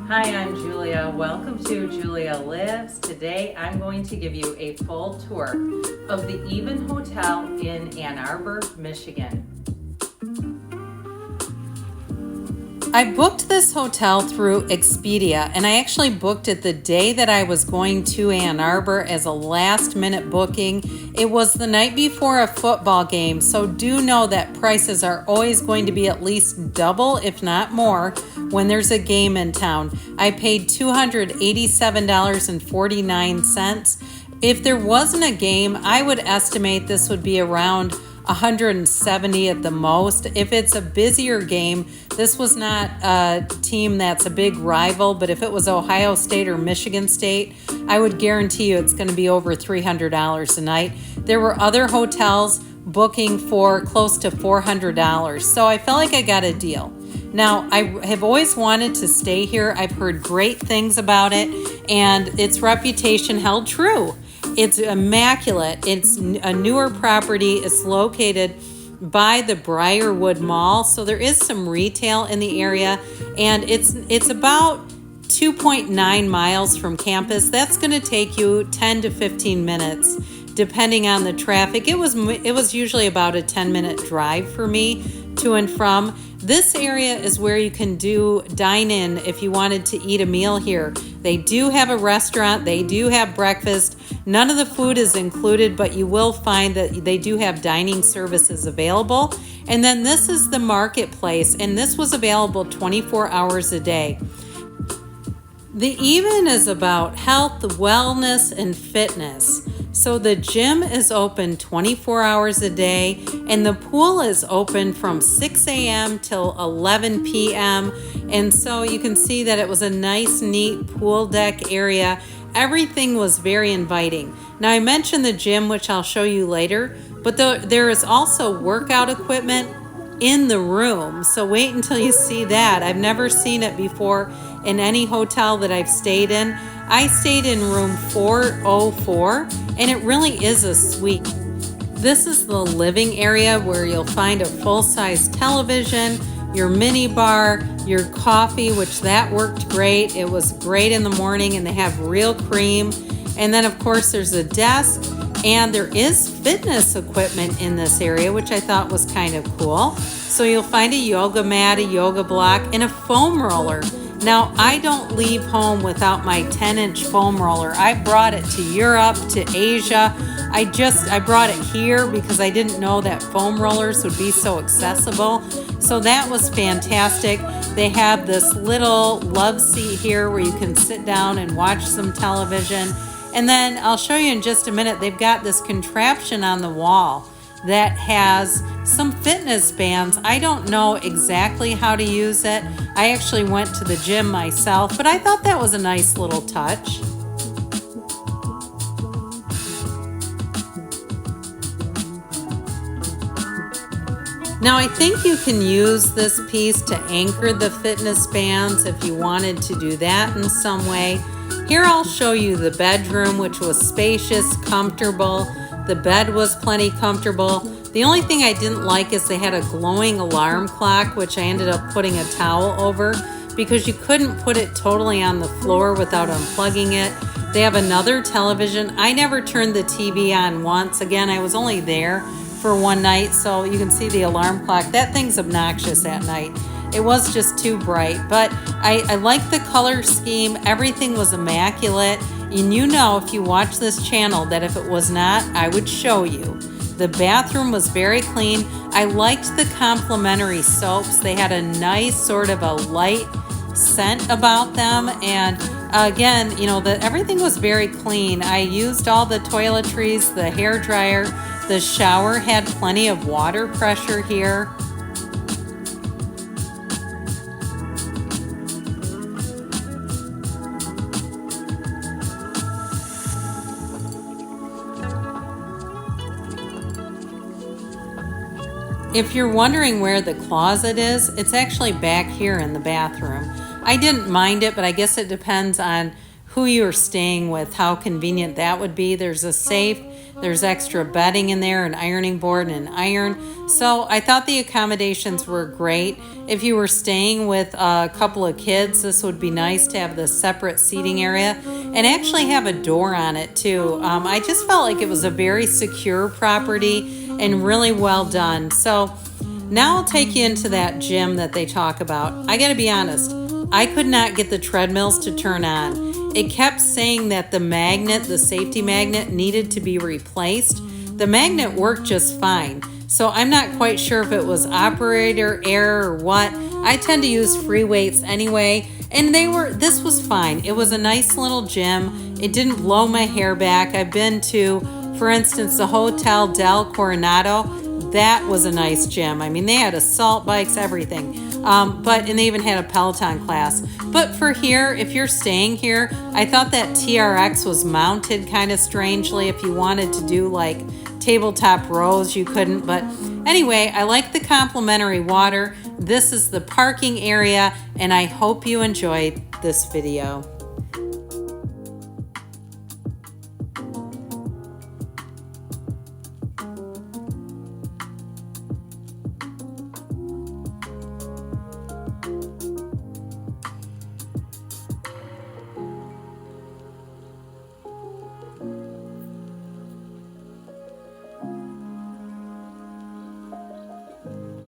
Hi, I'm Julia. Welcome to Julia Lives. Today I'm going to give you a full tour of the Even Hotel in Ann Arbor, Michigan. I booked this hotel through Expedia, and I actually booked it the day that I was going to Ann Arbor as a last-minute booking. It was the night before a football game, so do know that prices are always going to be at least double, if not more, when there's a game in town. I paid $287.49. If there wasn't a game, I would estimate this would be around $170 at the most. If it's a busier game, this was not a team that's a big rival, but if it was Ohio State or Michigan State, I would guarantee you it's going to be over $300 a night. There were other hotels booking for close to $400, so I felt like I got a deal. Now, I have always wanted to stay here. I've heard great things about it, and its reputation held true. It's immaculate. It's a newer property. It's located by the Briarwood Mall, so there is some retail in the area, and it's about 2.9 miles from campus. That's going to take you 10 to 15 minutes, depending on the traffic. It was usually about a 10-minute drive for me to and from. This area is where you can dine in if you wanted to eat a meal here. They do have a restaurant. They do have breakfast. None of the food is included, but you will find that they do have dining services available. And then this is the marketplace, and this was available 24 hours a day. The Even is about health, wellness, and fitness. So the gym is open 24 hours a day, and the pool is open from 6 a.m. till 11 p.m. And so you can see that it was a nice, neat pool deck area. Everything was very inviting. Now, I mentioned the gym, which I'll show you later, but there is also workout equipment in the room. So wait until you see that. I've never seen it before in any hotel that I've stayed in. I stayed in room 404, and it really is a suite. This is the living area where you'll find a full-size television, your mini bar, your coffee, which that worked great. It was great in the morning, and they have real cream. And then, of course, there's a desk, and there is fitness equipment in this area, which I thought was kind of cool. So you'll find a yoga mat, a yoga block, and a foam roller. Now, I don't leave home without my 10-inch foam roller. I brought it to Europe, to Asia. I brought it here because I didn't know that foam rollers would be so accessible. So that was fantastic. They have this little love seat here where you can sit down and watch some television. And then I'll show you in just a minute, they've got this contraption on the wall that has some fitness bands. I don't know exactly how to use it. I actually went to the gym myself, but I thought that was a nice little touch. Now, I think you can use this piece to anchor the fitness bands if you wanted to do that in some way. Here I'll show you the bedroom, which was spacious, comfortable. The bed was plenty comfortable. The only thing I didn't like is they had a glowing alarm clock, which I ended up putting a towel over because you couldn't put it totally on the floor without unplugging it. They have another television. I never turned the TV on once. Again, I was only there for one night, so you can see the alarm clock. That thing's obnoxious at night. It was just too bright, but I liked the color scheme. Everything was immaculate. And you know, if you watch this channel, that if it was not, I would show you. The bathroom was very clean. I liked the complimentary soaps. They had a nice sort of a light scent about them. And again, you know, everything was very clean. I used all the toiletries, the hair dryer. The shower had plenty of water pressure here. If you're wondering where the closet is, it's actually back here in the bathroom. I didn't mind it, but I guess it depends on who you're staying with, how convenient that would be. There's a safe, there's extra bedding in there, an ironing board and an iron. So I thought the accommodations were great. If you were staying with a couple of kids, this would be nice to have the separate seating area and actually have a door on it too. I just felt like it was a very secure property and really well done. So now I'll take you into that gym that they talk about. I gotta be honest, I could not get the treadmills to turn on. It kept saying that the magnet, the safety magnet, needed to be replaced. The magnet worked just fine. So I'm not quite sure if it was operator error or what. I tend to use free weights anyway, and this was fine. It was a nice little gym. It didn't blow my hair back. I've been to, for instance, the Hotel del Coronado. That was a nice gym. I mean, they had assault bikes, everything. And they even had a Peloton class. But for here, if you're staying here, I thought that TRX was mounted kind of strangely. If you wanted to do like tabletop rows, you couldn't. But anyway, I like the complimentary water. This is the parking area, and I hope you enjoyed this video.